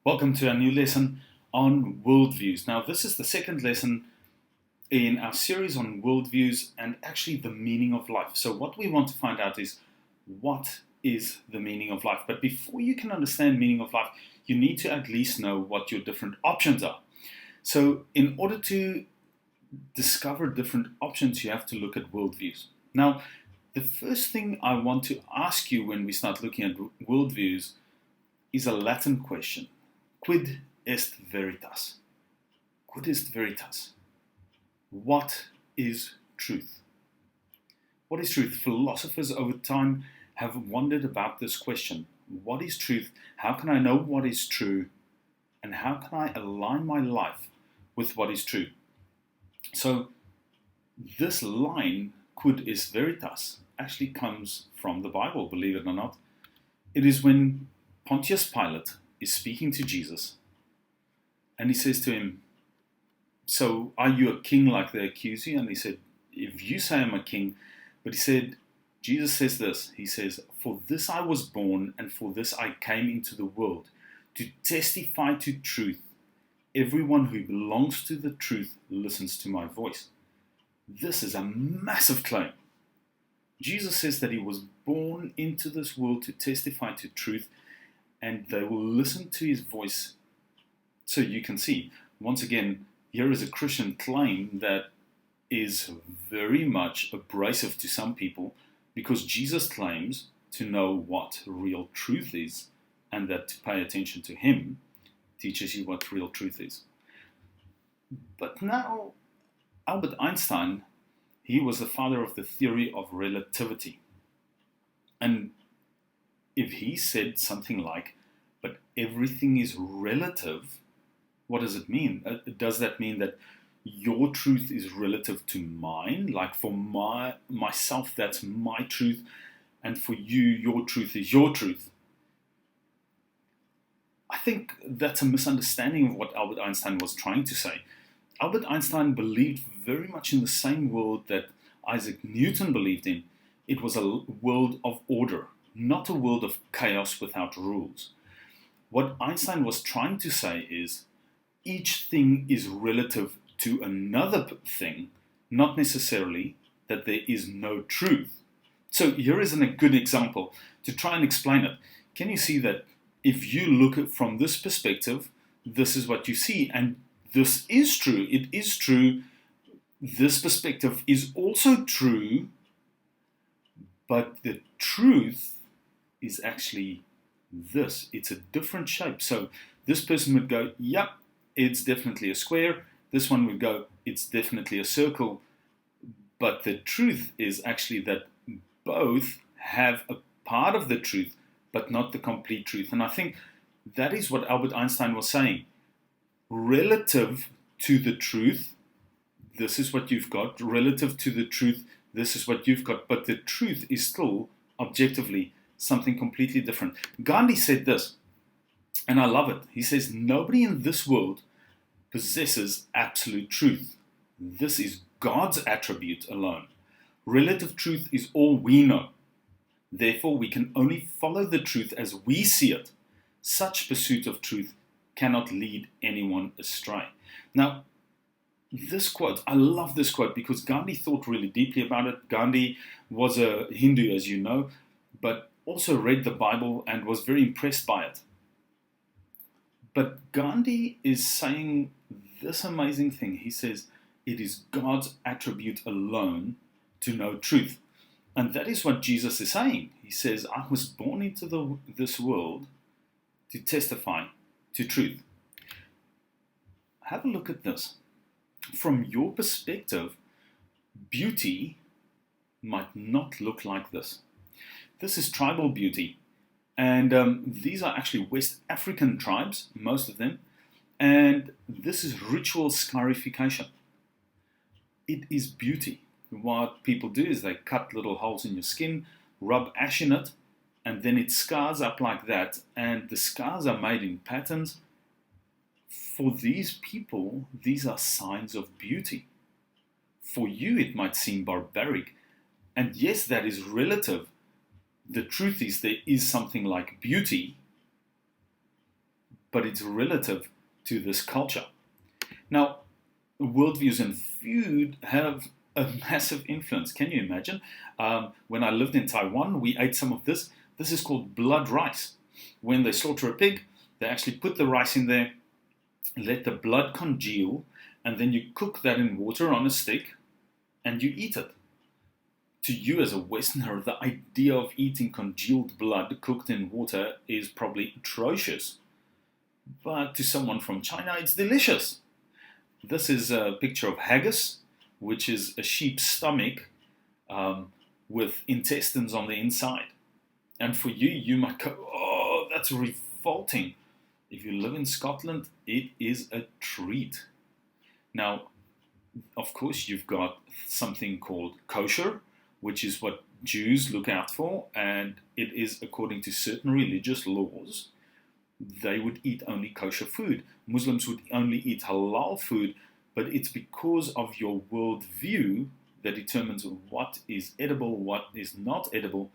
Welcome to a new lesson on worldviews. Now, this is the second lesson in our series on worldviews and actually the meaning of life. So, what we want to find out is what is the meaning of life? But before you can understand meaning of life, you need to at least know what your different options are. So, in order to discover different options, you have to look at worldviews. Now, the first thing I want to ask you when we start looking at worldviews is a Latin question. Quid est veritas? Quid est veritas? What is truth? What is truth? Philosophers over time have wondered about this question. What is truth? How can I know what is true? And how can I align my life with what is true? So this line, quid est veritas, actually comes from the Bible, believe it or not. It is when Pontius Pilate is speaking to Jesus, and he says to him, so are you a king like they accuse you? And he said, if you say I'm a king, but he said, Jesus says this, he says, for this I was born, and for this I came into the world, to testify to truth. Everyone who belongs to the truth listens to my voice. This is a massive claim. Jesus says that he was born into this world to testify to truth, and they will listen to his voice. So you can see, once again, here is a Christian claim that is very much abrasive to some people, because Jesus claims to know what real truth is, and that to pay attention to him teaches you what real truth is. But now, Albert Einstein, he was the father of the theory of relativity. And if he said something like, but everything is relative, what does it mean? Does that mean that your truth is relative to mine? Like for myself, that's my truth, and for you, your truth is your truth? I think that's a misunderstanding of what Albert Einstein was trying to say. Albert Einstein believed very much in the same world that Isaac Newton believed in. It was a world of order, not a world of chaos without rules. What Einstein was trying to say is each thing is relative to another thing, not necessarily that there is no truth. So here is a good example to try and explain it. Can you see that if you look at from this perspective, this is what you see, and this is true. It is true. This perspective is also true, but the truth is actually this. It's a different shape. So this person would go, yep, it's definitely a square. This one would go, it's definitely a circle. But the truth is actually that both have a part of the truth, but not the complete truth. And I think that is what Albert Einstein was saying. Relative to the truth, this is what you've got. Relative to the truth, this is what you've got. But the truth is still, objectively, something completely different. Gandhi said this, and I love it. He says, nobody in this world possesses absolute truth. This is God's attribute alone. Relative truth is all we know. Therefore, we can only follow the truth as we see it. Such pursuit of truth cannot lead anyone astray. Now, this quote, I love this quote because Gandhi thought really deeply about it. Gandhi was a Hindu, as you know, but also read the Bible and was very impressed by it. But Gandhi is saying this amazing thing. He says, it is God's attribute alone to know truth. And that is what Jesus is saying. He says, I was born into this world to testify to truth. Have a look at this. From your perspective, beauty might not look like this. This is tribal beauty. And these are actually West African tribes, most of them. And this is ritual scarification. It is beauty. What people do is they cut little holes in your skin, rub ash in it, and then it scars up like that. And the scars are made in patterns. For these people, these are signs of beauty. For you, it might seem barbaric. And yes, that is relative. The truth is there is something like beauty, but it's relative to this culture. Now, worldviews and food have a massive influence. Can you imagine? When I lived in Taiwan, we ate some of this. This is called blood rice. When they slaughter a pig, they actually put the rice in there, let the blood congeal, and then you cook that in water on a stick, and you eat it. To you as a Westerner, the idea of eating congealed blood cooked in water is probably atrocious. But to someone from China, it's delicious. This is a picture of haggis, which is a sheep's stomach with intestines on the inside. And for you, you might go, oh, that's revolting. If you live in Scotland, it is a treat. Now, of course, you've got something called kosher, which is what Jews look out for, and it is according to certain religious laws. They would eat only kosher food. Muslims would only eat halal food, but it's because of your worldview that determines what is edible, what is not edible.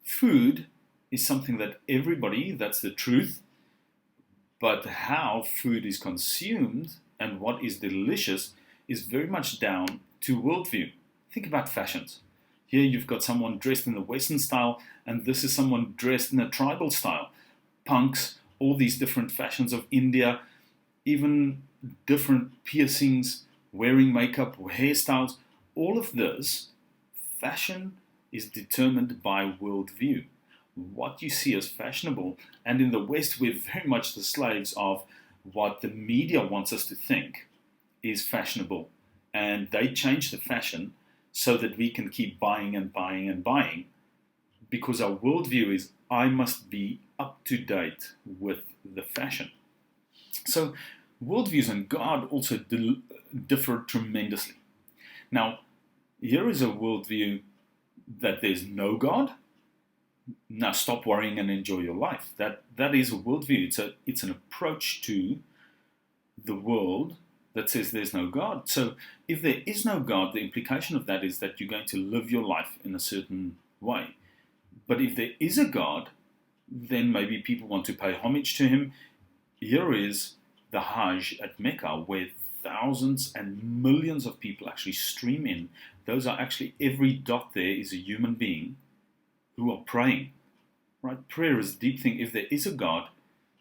Food is something that everybody, that's the truth, but how food is consumed and what is delicious is very much down to worldview. Think about fashions. Here you've got someone dressed in the Western style, and this is someone dressed in a tribal style. Punks, all these different fashions of India, even different piercings, wearing makeup or hairstyles. All of this, fashion is determined by worldview. What you see as fashionable, and in the West we're very much the slaves of what the media wants us to think is fashionable. And they change the fashion so that we can keep buying and buying and buying, because our worldview is, I must be up to date with the fashion. So worldviews and God also differ tremendously. Now, here is a worldview that there's no God. Now stop worrying and enjoy your life. That is a worldview. It's an approach to the world that says there's no God. So if there is no God, the implication of that is that you're going to live your life in a certain way. But if there is a God, then maybe people want to pay homage to him. Here is the Hajj at Mecca, where thousands and millions of people actually stream in. Those are actually, every dot there is a human being who are praying. Right? Prayer is a deep thing. If there is a God,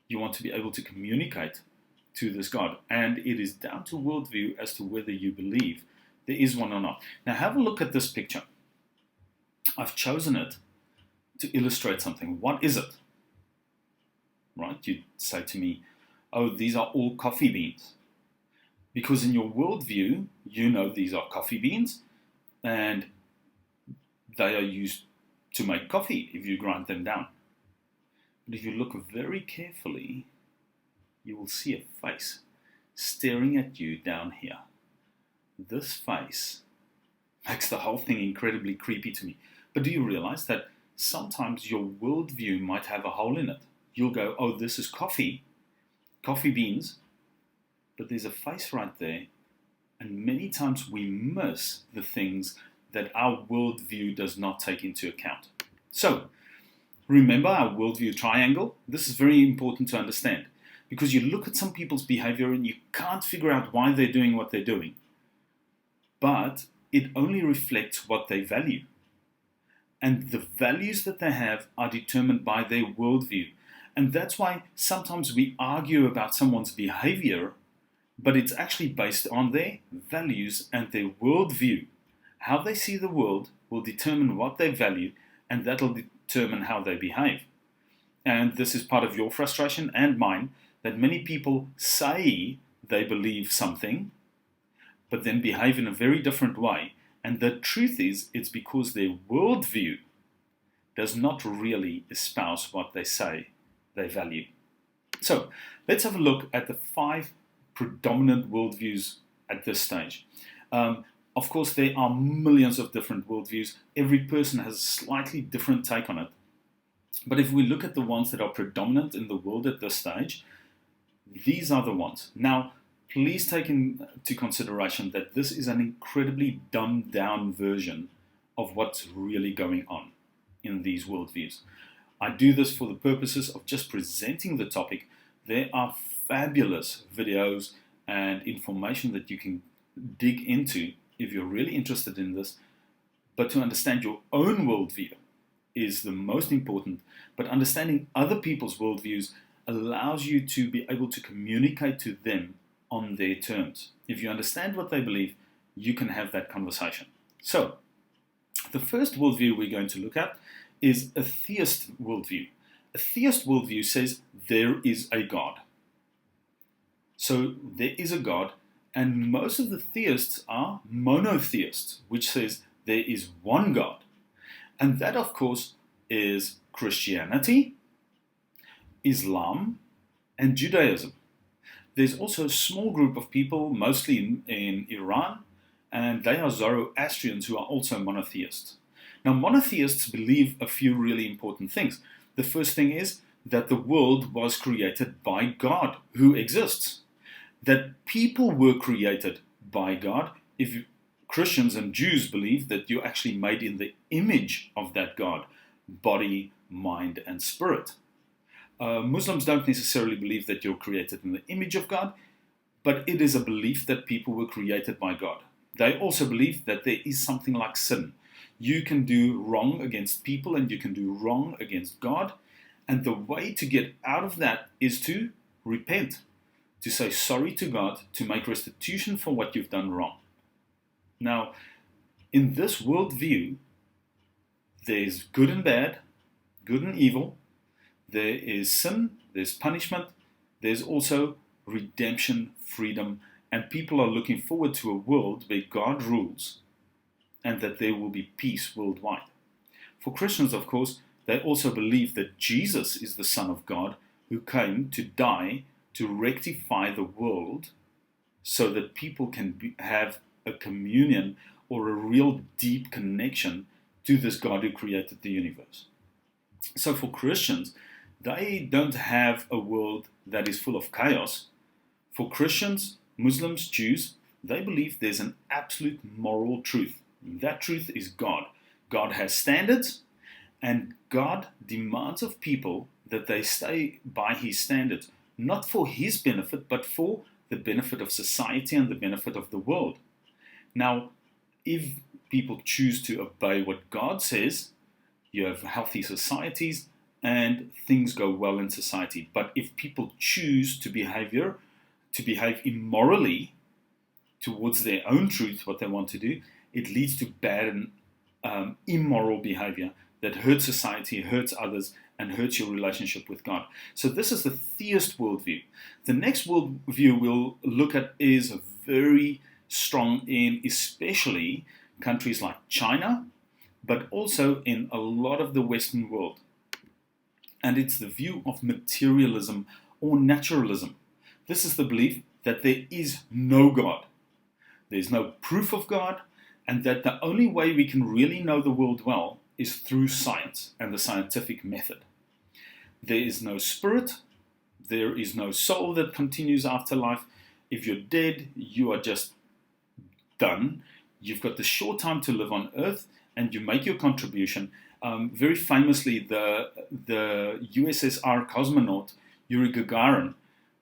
you want to be able to communicate to this God. And it is down to worldview as to whether you believe there is one or not. Now have a look at this picture. I've chosen it to illustrate something. What is it? Right? You'd say to me, oh, these are all coffee beans. Because in your worldview, you know these are coffee beans and they are used to make coffee if you grind them down. But if you look very carefully, you will see a face staring at you down here. This face makes the whole thing incredibly creepy to me. But do you realize that sometimes your worldview might have a hole in it? You'll go, oh, this is coffee beans, but there's a face right there. And many times we miss the things that our worldview does not take into account. So, remember our worldview triangle? This is very important to understand, because you look at some people's behavior and you can't figure out why they're doing what they're doing. But it only reflects what they value. And the values that they have are determined by their worldview. And that's why sometimes we argue about someone's behavior, but it's actually based on their values and their worldview. How they see the world will determine what they value, and that'll determine how they behave. And this is part of your frustration and mine, that many people say they believe something, but then behave in a very different way. And the truth is, it's because their worldview does not really espouse what they say they value. So let's have a look at the 5 predominant worldviews at this stage. Of course, there are millions of different worldviews. Every person has a slightly different take on it. But if we look at the ones that are predominant in the world at this stage, these are the ones. Now, please take into consideration that this is an incredibly dumbed down version of what's really going on in these worldviews. I do this for the purposes of just presenting the topic, There are fabulous videos and information that you can dig into if you're really interested in this. But to understand your own worldview is the most important. But understanding other people's worldviews allows you to be able to communicate to them on their terms. If you understand what they believe, you can have that conversation. So, the first worldview we're going to look at is a theist worldview. A theist worldview says there is a God. So there is a God, and most of the theists are monotheists, which says there is one God. And that, of course, is Christianity, Islam, and Judaism. There's also a small group of people, mostly in Iran, and they are Zoroastrians who are also monotheists. Now, monotheists believe a few really important things. The first thing is that the world was created by God, who exists. That people were created by God. If Christians and Jews believe that you're actually made in the image of that God, body, mind, and spirit. Muslims don't necessarily believe that you're created in the image of God, but it is a belief that people were created by God. They also believe that there is something like sin. You can do wrong against people and you can do wrong against God, and the way to get out of that is to repent, to say sorry to God, to make restitution for what you've done wrong. Now, in this worldview, there's good and bad, good and evil. There is sin, there's punishment, there's also redemption, freedom, and people are looking forward to a world where God rules and that there will be peace worldwide. For Christians, of course, they also believe that Jesus is the Son of God who came to die to rectify the world so that people can have a communion or a real deep connection to this God who created the universe. So for Christians, they don't have a world that is full of chaos. For Christians, Muslims, Jews, they believe there's an absolute moral truth. That truth is God. God has standards, and God demands of people that they stay by His standards, not for His benefit, but for the benefit of society and the benefit of the world. Now, if people choose to obey what God says, you have healthy societies and things go well in society. But if people choose to behave immorally towards their own truth, what they want to do, it leads to bad and immoral behavior that hurts society, hurts others, and hurts your relationship with God. So this is the theist worldview. The next worldview we'll look at is very strong in especially countries like China, but also in a lot of the Western world. And it's the view of materialism or naturalism. This is the belief that there is no God. There's no proof of God, and that the only way we can really know the world well is through science and the scientific method. There is no spirit, there is no soul that continues after life. If you're dead, you are just done. You've got the short time to live on Earth, and you make your contribution. Very famously, the USSR cosmonaut Yuri Gagarin,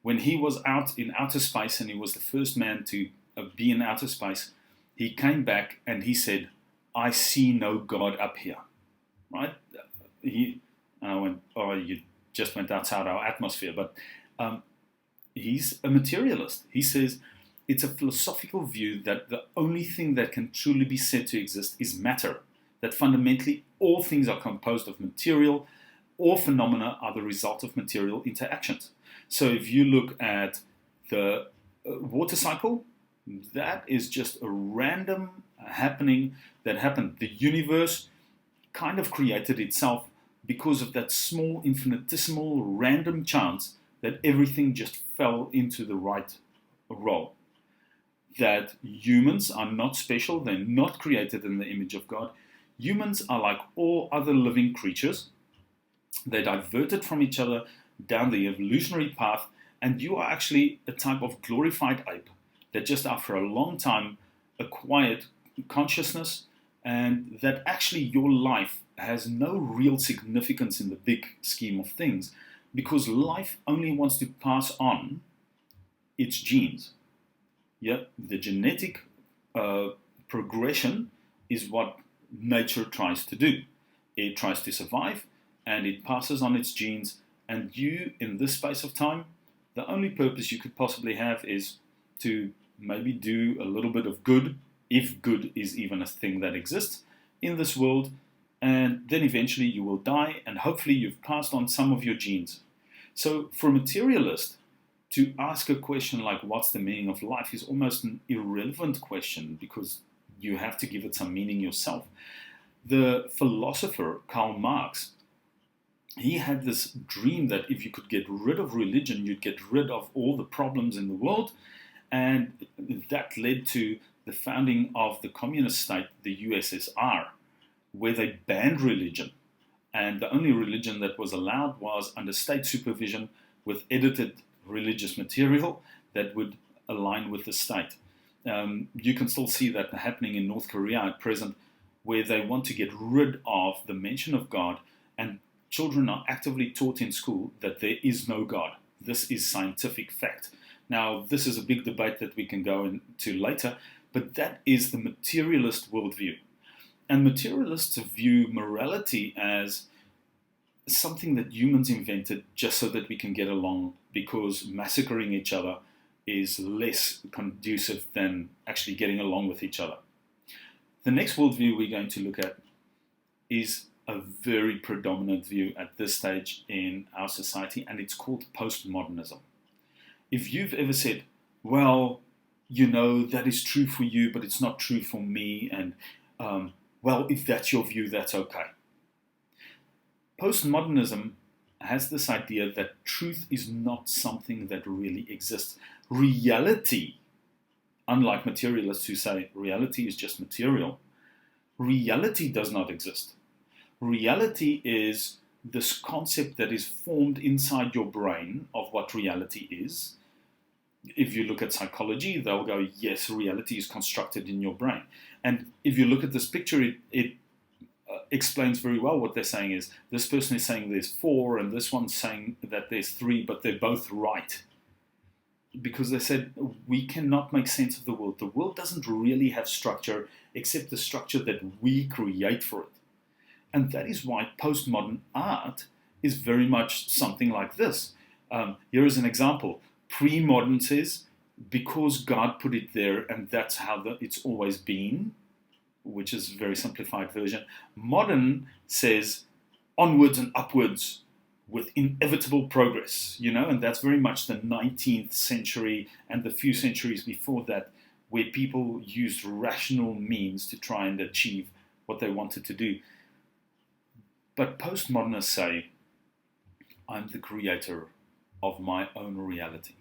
when he was out in outer space and he was the first man to be in outer space, he came back and he said, "I see no God up here." Right? I went, "Oh, you just went outside our atmosphere." But he's a materialist. He says it's a philosophical view that the only thing that can truly be said to exist is matter. That fundamentally all things are composed of material. All phenomena are the result of material interactions. So if you look at the water cycle, that is just a random happening that happened. The universe kind of created itself because of that small, infinitesimal, random chance that everything just fell into the right role. That humans are not special, they're not created in the image of God. Humans are like all other living creatures. They diverted from each other down the evolutionary path, and you are actually a type of glorified ape that just after a long time acquired consciousness, and that actually your life has no real significance in the big scheme of things, because life only wants to pass on its genes. Yeah, the genetic progression is what nature tries to do. It tries to survive, and it passes on its genes. And you, in this space of time, the only purpose you could possibly have is to maybe do a little bit of good, if good is even a thing that exists in this world, and then eventually you will die, and hopefully you've passed on some of your genes. So for a materialist, to ask a question like what's the meaning of life is almost an irrelevant question, because you have to give it some meaning yourself. The philosopher Karl Marx, he had this dream that if you could get rid of religion, you'd get rid of all the problems in the world, and that led to the founding of the communist state, the USSR, where they banned religion. And the only religion that was allowed was under state supervision with edited religious material that would align with the state. You can still see that happening in North Korea at present, where they want to get rid of the mention of God, and children are actively taught in school that there is no God. This is scientific fact. Now, this is a big debate that we can go into later, but that is the materialist worldview. And materialists view morality as something that humans invented just so that we can get along, because massacring each other is less conducive than actually getting along with each other. The next worldview we're going to look at is a very predominant view at this stage in our society, and it's called postmodernism. If you've ever said, well, you know, that is true for you, but it's not true for me, and well, if that's your view, that's okay. Postmodernism has this idea that truth is not something that really exists. Reality, unlike materialists who say reality is just material, reality does not exist. Reality is this concept that is formed inside your brain of what reality is. If you look at psychology, they'll go, yes, reality is constructed in your brain. And if you look at this picture, it explains very well what they're saying is, this person is saying there's 4, and this one's saying that there's 3, but they're both right. Because they said, we cannot make sense of the world. The world doesn't really have structure, except the structure that we create for it. And that is why postmodern art is very much something like this. Here is an example. Pre-modern says, because God put it there, and that's how it's always been, which is a very simplified version. Modern says, onwards and upwards with inevitable progress, and that's very much the 19th century and the few centuries before that, where people used rational means to try and achieve what they wanted to do. But postmodernists say, I'm the creator of my own reality.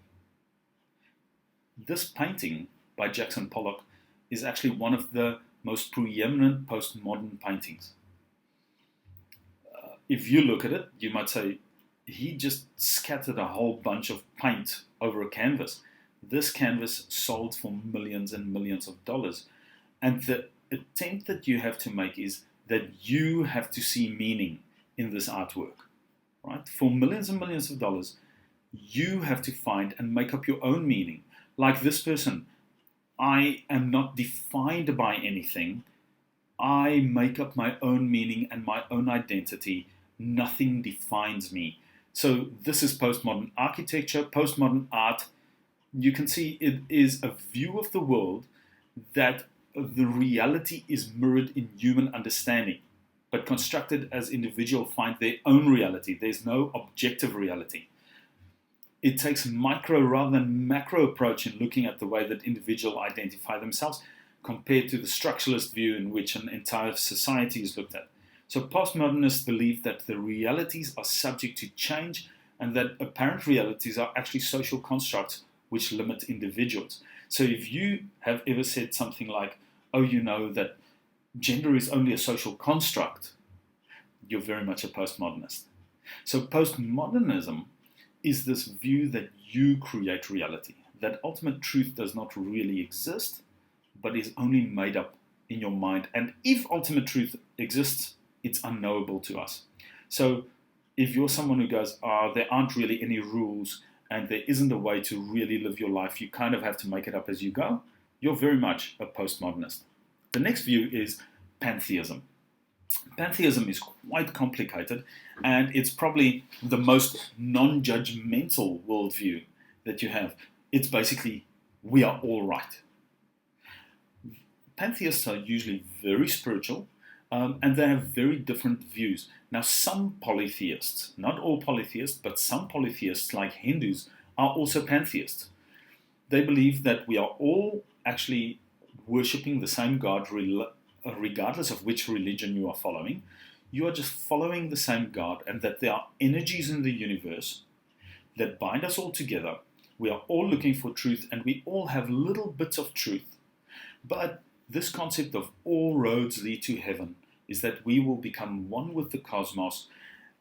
This painting by Jackson Pollock is actually one of the most preeminent postmodern paintings. If you look at it, you might say, he just scattered a whole bunch of paint over a canvas. This canvas sold for millions and millions of dollars. And the attempt that you have to make is that you have to see meaning in this artwork, right? For millions and millions of dollars, you have to find and make up your own meaning. Like this person, I am not defined by anything. I make up my own meaning and my own identity. Nothing defines me. So this is postmodern architecture, postmodern art. You can see it is a view of the world that the reality is mirrored in human understanding, but constructed as individuals find their own reality. There's no objective reality. It takes a micro rather than macro approach in looking at the way that individuals identify themselves, compared to the structuralist view in which an entire society is looked at. So postmodernists believe that the realities are subject to change, and that apparent realities are actually social constructs which limit individuals. So if you have ever said something like, oh, you know that gender is only a social construct, you're very much a postmodernist. So postmodernism is this view that you create reality, that ultimate truth does not really exist, but is only made up in your mind. And if ultimate truth exists, it's unknowable to us. So if you're someone who goes, there aren't really any rules and there isn't a way to really live your life, you kind of have to make it up as you go, you're very much a postmodernist. The next view is pantheism. Pantheism is quite complicated, and it's probably the most non-judgmental worldview that you have. It's basically, we are all right. Pantheists are usually very spiritual, and they have very different views. Now, some polytheists, not all polytheists, but some polytheists, like Hindus, are also pantheists. They believe that we are all actually worshipping the same God, regardless of which religion you are following. You are just following the same God, and that there are energies in the universe that bind us all together. We are all looking for truth, and we all have little bits of truth. But this concept of all roads lead to heaven is that we will become one with the cosmos,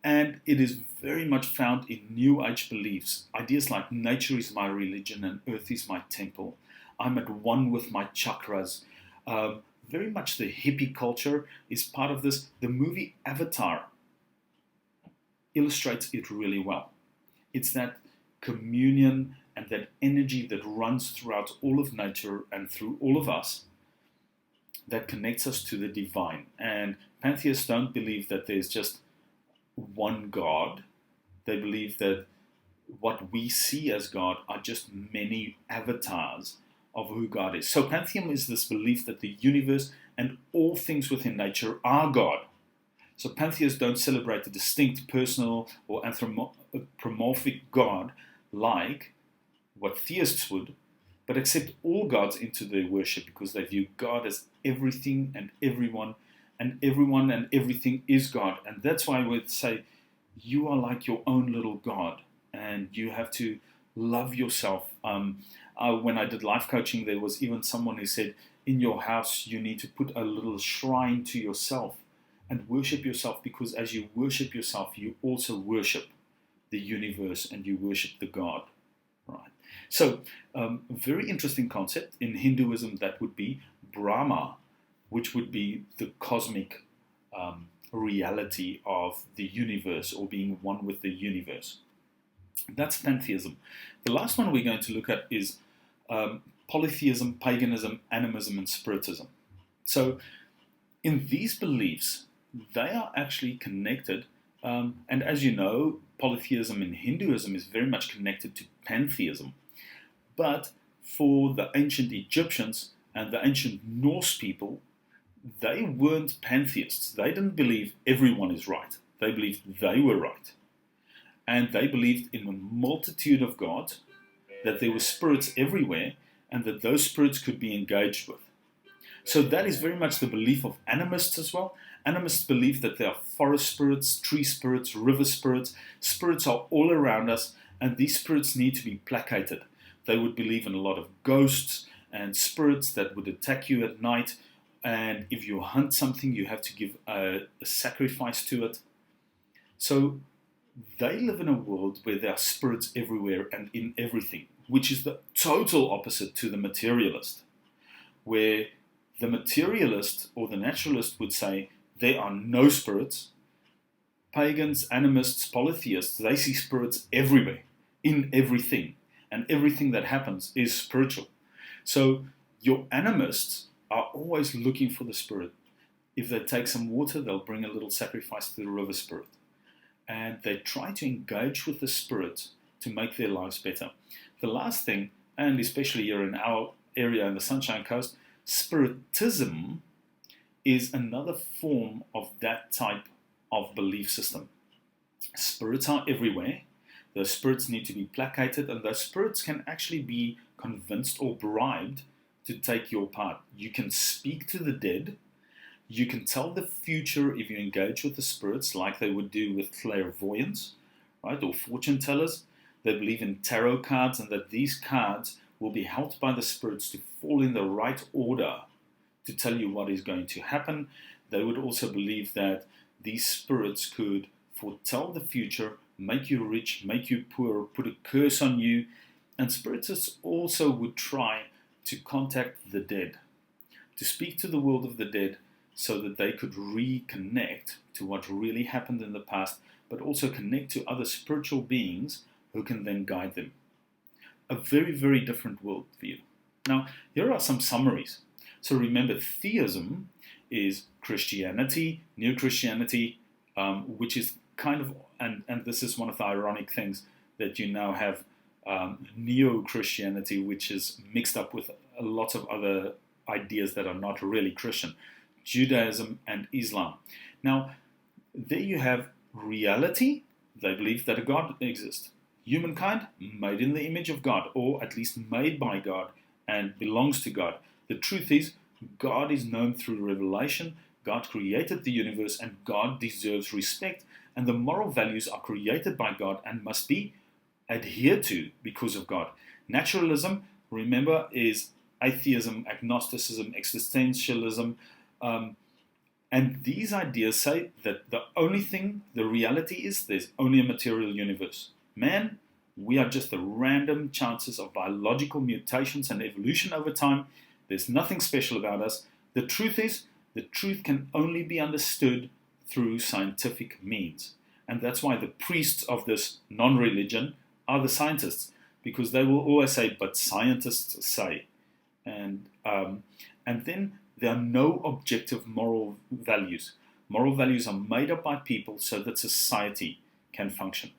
and it is very much found in New Age beliefs. Ideas like nature is my religion and earth is my temple. I'm at one with my chakras. Very much the hippie culture is part of this. The movie Avatar illustrates it really well. It's that communion and that energy that runs throughout all of nature and through all of us that connects us to the divine. And pantheists don't believe that there's just one God. They believe that what we see as God are just many avatars of who God is. So pantheism is this belief that the universe and all things within nature are God. So pantheists don't celebrate a distinct, personal, or anthropomorphic God like what theists would, but accept all gods into their worship because they view God as everything and everyone and everything is God. And that's why I would say you are like your own little God, and you have to love yourself. When I did life coaching, there was even someone who said, in your house, you need to put a little shrine to yourself and worship yourself, because as you worship yourself, you also worship the universe and you worship the God. Right. So, very interesting concept. In Hinduism, that would be Brahma, which would be the cosmic reality of the universe, or being one with the universe. That's pantheism. The last one we're going to look at is polytheism, paganism, animism, and spiritism. So in these beliefs, they are actually connected. And as you know, polytheism in Hinduism is very much connected to pantheism. But for the ancient Egyptians and the ancient Norse people, they weren't pantheists. They didn't believe everyone is right. They believed they were right. And they believed in a multitude of gods, that there were spirits everywhere, and that those spirits could be engaged with. So that is very much the belief of animists as well. Animists believe that there are forest spirits, tree spirits, river spirits. Spirits are all around us, and these spirits need to be placated. They would believe in a lot of ghosts and spirits that would attack you at night. And if you hunt something, you have to give a sacrifice to it. So they live in a world where there are spirits everywhere and in everything, which is the total opposite to the materialist, where the materialist or the naturalist would say there are no spirits. Pagans, animists, polytheists, they see spirits everywhere, in everything, and everything that happens is spiritual. So your animists are always looking for the spirit. If they take some water, they'll bring a little sacrifice to the river spirit. And they try to engage with the spirit to make their lives better. The last thing, and especially here in our area in the Sunshine Coast, spiritism is another form of that type of belief system. Spirits are everywhere. Those spirits need to be placated, and those spirits can actually be convinced or bribed to take your part. You can speak to the dead. You can tell the future if you engage with the spirits, like they would do with clairvoyants, right, or fortune tellers. They believe in tarot cards, and that these cards will be helped by the spirits to fall in the right order to tell you what is going to happen. They would also believe that these spirits could foretell the future, make you rich, make you poor, put a curse on you. And spiritists also would try to contact the dead, to speak to the world of the dead, so that they could reconnect to what really happened in the past, but also connect to other spiritual beings who can then guide them. A very, very different worldview. Now, here are some summaries. So remember, theism is Christianity, New Christianity, which is kind of, and this is one of the ironic things, that you now have Neo-Christianity, which is mixed up with a lot of other ideas that are not really Christian, Judaism and Islam. Now, there you have reality. They believe that a God exists. Humankind, made in the image of God, or at least made by God and belongs to God. The truth is, God is known through revelation. God created the universe, and God deserves respect. And the moral values are created by God and must be adhered to because of God. Naturalism, remember, is atheism, agnosticism, existentialism. And these ideas say that the only thing, the reality is, there's only a material universe. Man, we are just the random chances of biological mutations and evolution over time. There's nothing special about us. The truth is, the truth can only be understood through scientific means. And that's why the priests of this non-religion are the scientists, because they will always say, but scientists say. And then there are no objective moral values. Moral values are made up by people so that society can function.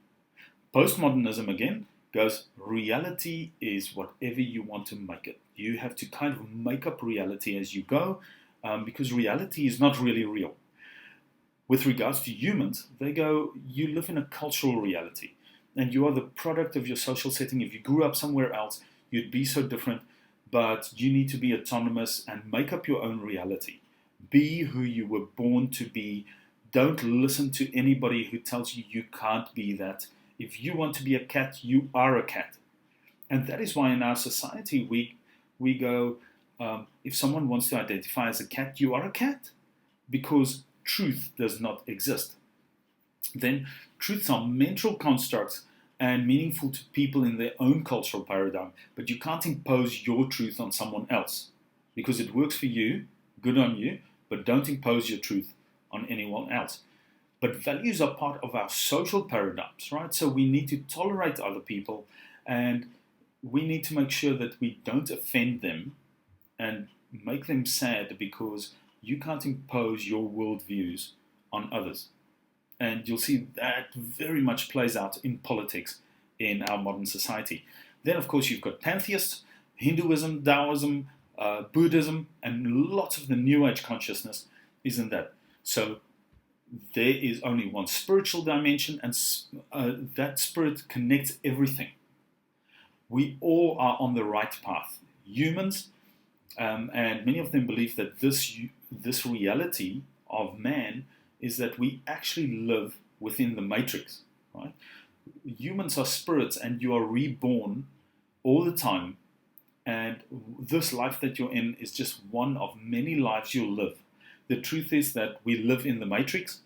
Postmodernism, again, goes, reality is whatever you want to make it. You have to kind of make up reality as you go, because reality is not really real. With regards to humans, they go, you live in a cultural reality, and you are the product of your social setting. If you grew up somewhere else, you'd be so different, but you need to be autonomous and make up your own reality. Be who you were born to be. Don't listen to anybody who tells you you can't be that. If you want to be a cat, you are a cat. And that is why in our society we go, if someone wants to identify as a cat, you are a cat, because truth does not exist. Then truths are mental constructs and meaningful to people in their own cultural paradigm, but you can't impose your truth on someone else, because it works for you, good on you, but don't impose your truth on anyone else. But values are part of our social paradigms, right? So we need to tolerate other people, and we need to make sure that we don't offend them and make them sad, because you can't impose your worldviews on others. And you'll see that very much plays out in politics in our modern society. Then, of course, you've got pantheists, Hinduism, Taoism, Buddhism, and lots of the New Age consciousness is in that. So there is only one spiritual dimension, and that spirit connects everything. We all are on the right path. Humans, and many of them believe that this reality of man is that we actually live within the matrix, right? Humans are spirits, and you are reborn all the time. And this life that you're in is just one of many lives you'll live. The truth is that we live in the matrix.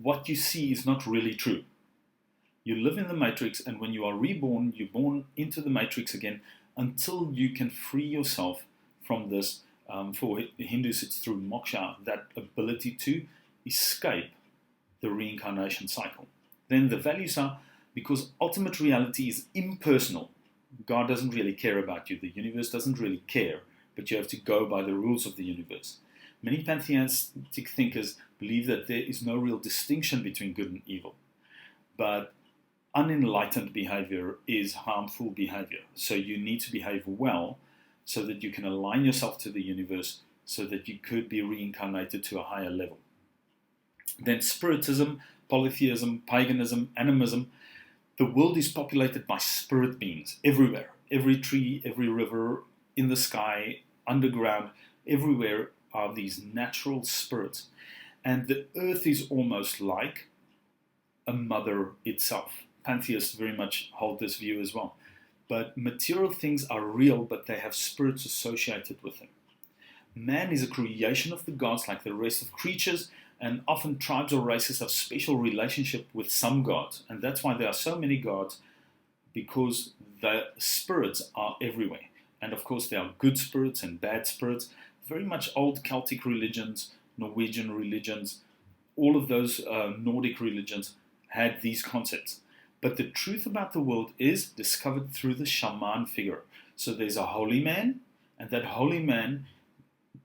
What you see is not really true. You live in the matrix, and when you are reborn, you're born into the matrix again until you can free yourself from this. For Hindus, it's through moksha, that ability to escape the reincarnation cycle. Then the values are, because ultimate reality is impersonal. God doesn't really care about you. The universe doesn't really care, but you have to go by the rules of the universe. Many pantheistic thinkers believe that there is no real distinction between good and evil, but unenlightened behavior is harmful behavior. So you need to behave well so that you can align yourself to the universe, so that you could be reincarnated to a higher level. Then spiritism, polytheism, paganism, animism. The world is populated by spirit beings everywhere. Every tree, every river, in the sky, underground, everywhere are these natural spirits. And the earth is almost like a mother itself. Pantheists very much hold this view as well. But material things are real, but they have spirits associated with them. Man is a creation of the gods like the rest of creatures, and often tribes or races have special relationship with some gods. And that's why there are so many gods, because the spirits are everywhere. And of course there are good spirits and bad spirits. Very much old Celtic religions, Norwegian religions, all of those Nordic religions had these concepts. But the truth about the world is discovered through the shaman figure. So there's a holy man, and that holy man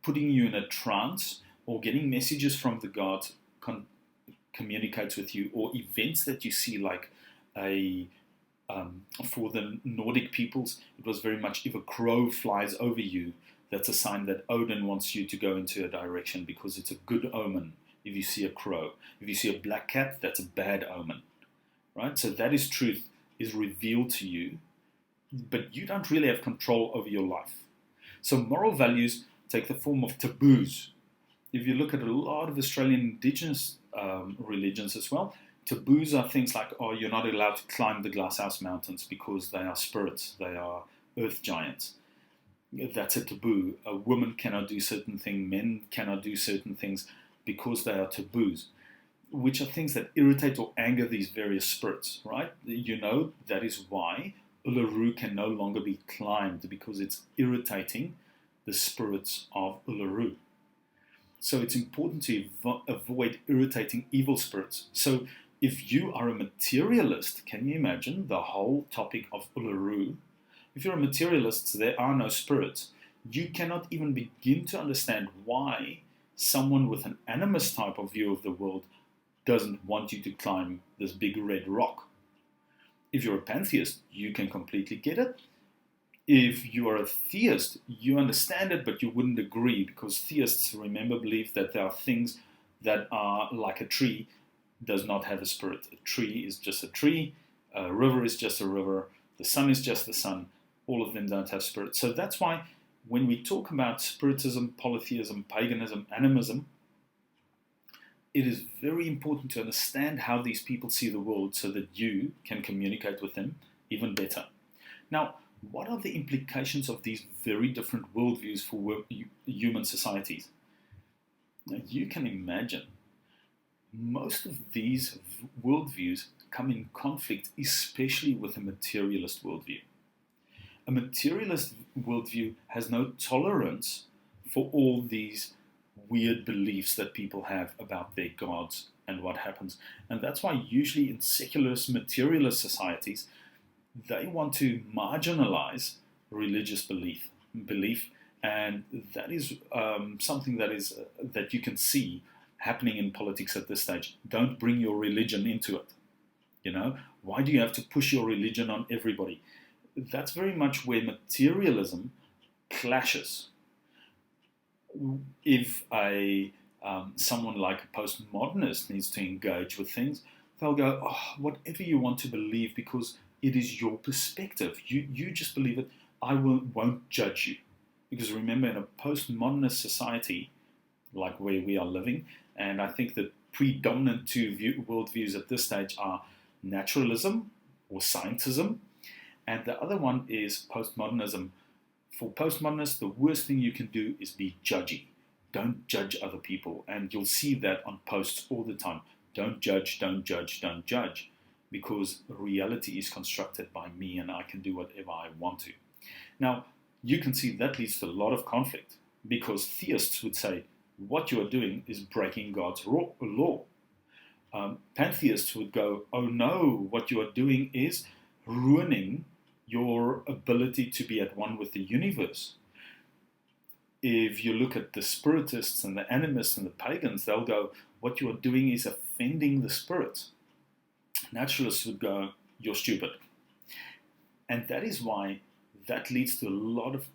putting you in a trance or getting messages from the gods communicates with you, or events that you see, like for the Nordic peoples, it was very much if a crow flies over you, that's a sign that Odin wants you to go into a direction because it's a good omen if you see a crow. If you see a black cat, that's a bad omen, right? So that is truth, is revealed to you, but you don't really have control over your life. So moral values take the form of taboos. If you look at a lot of Australian indigenous religions as well, taboos are things like, oh, you're not allowed to climb the Glasshouse Mountains because they are spirits, they are earth giants. That's a taboo. A woman cannot do certain things, men cannot do certain things because they are taboos, which are things that irritate or anger these various spirits, right? You know, that is why Uluru can no longer be climbed, because it's irritating the spirits of Uluru. So it's important to avoid irritating evil spirits. So if you are a materialist, can you imagine the whole topic of Uluru? If you're a materialist, there are no spirits. You cannot even begin to understand why someone with an animist type of view of the world doesn't want you to climb this big red rock. If you're a pantheist, you can completely get it. If you are a theist, you understand it, but you wouldn't agree, because theists, remember, believe that there are things that are like a tree, does not have a spirit. A tree is just a tree, a river is just a river, the sun is just the sun. All of them don't have spirit. So that's why when we talk about spiritism, polytheism, paganism, animism, it is very important to understand how these people see the world so that you can communicate with them even better. Now, what are the implications of these very different worldviews for human societies? Now, you can imagine most of these worldviews come in conflict, especially with a materialist worldview. A materialist worldview has no tolerance for all these weird beliefs that people have about their gods and what happens. And that's why usually in secularist materialist societies, they want to marginalize religious belief, and that is something that you can see happening in politics at this stage. Don't bring your religion into it. You know, why do you have to push your religion on everybody? That's very much where materialism clashes. If someone like a postmodernist needs to engage with things, they'll go, oh, whatever you want to believe, because it is your perspective. You just believe it. I won't judge you. Because remember, in a postmodernist society, like where we are living, and I think the predominant two worldviews at this stage are naturalism or scientism, and the other one is postmodernism. For postmodernists, the worst thing you can do is be judgy. Don't judge other people. And you'll see that on posts all the time. Don't judge, don't judge, don't judge. Because reality is constructed by me and I can do whatever I want to. Now, you can see that leads to a lot of conflict, because theists would say, what you are doing is breaking God's law. Pantheists would go, oh no, what you are doing is ruining your ability to be at one with the universe. If you look at the spiritists and the animists and the pagans, they'll go, what you are doing is offending the spirits. Naturalists would go, you're stupid. And that is why that leads to a lot of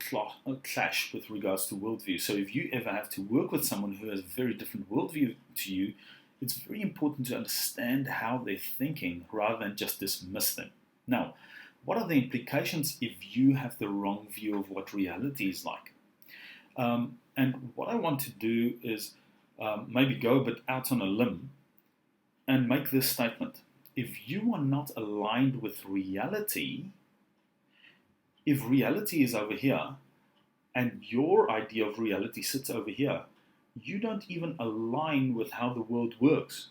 clash with regards to worldview. So if you ever have to work with someone who has a very different worldview to you, it's very important to understand how they're thinking rather than just dismiss them. Now, what are the implications if you have the wrong view of what reality is like? And what I want to do is maybe go a bit out on a limb and make this statement. If you are not aligned with reality, if reality is over here and your idea of reality sits over here, you don't even align with how the world works.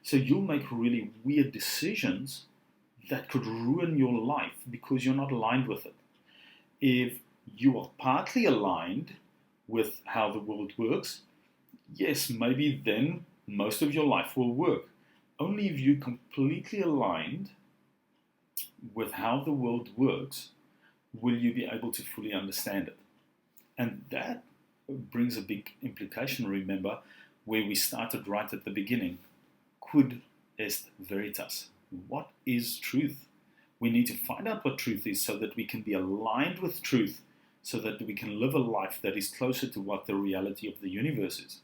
So you'll make really weird decisions that could ruin your life because you're not aligned with it. If you are partly aligned with how the world works, yes, maybe then most of your life will work. Only if you're completely aligned with how the world works will you be able to fully understand it. And that brings a big implication, remember, where we started right at the beginning. Quid est veritas? What is truth? We need to find out what truth is so that we can be aligned with truth, so that we can live a life that is closer to what the reality of the universe is.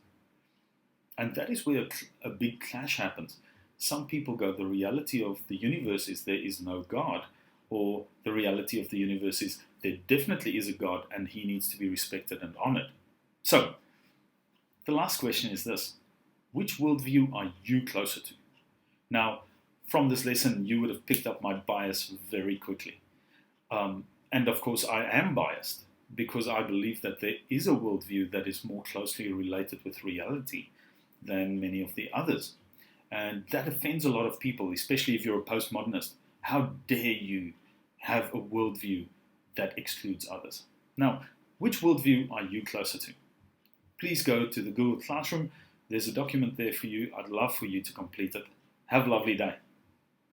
And that is where a big clash happens. Some people go, the reality of the universe is there is no God, or the reality of the universe is there definitely is a God and he needs to be respected and honored. So, the last question is this: which worldview are you closer to? Now, from this lesson, you would have picked up my bias very quickly. And of course, I am biased because I believe that there is a worldview that is more closely related with reality than many of the others. And that offends a lot of people, especially if you're a postmodernist. How dare you have a worldview that excludes others? Now, which worldview are you closer to? Please go to the Google Classroom. There's a document there for you. I'd love for you to complete it. Have a lovely day.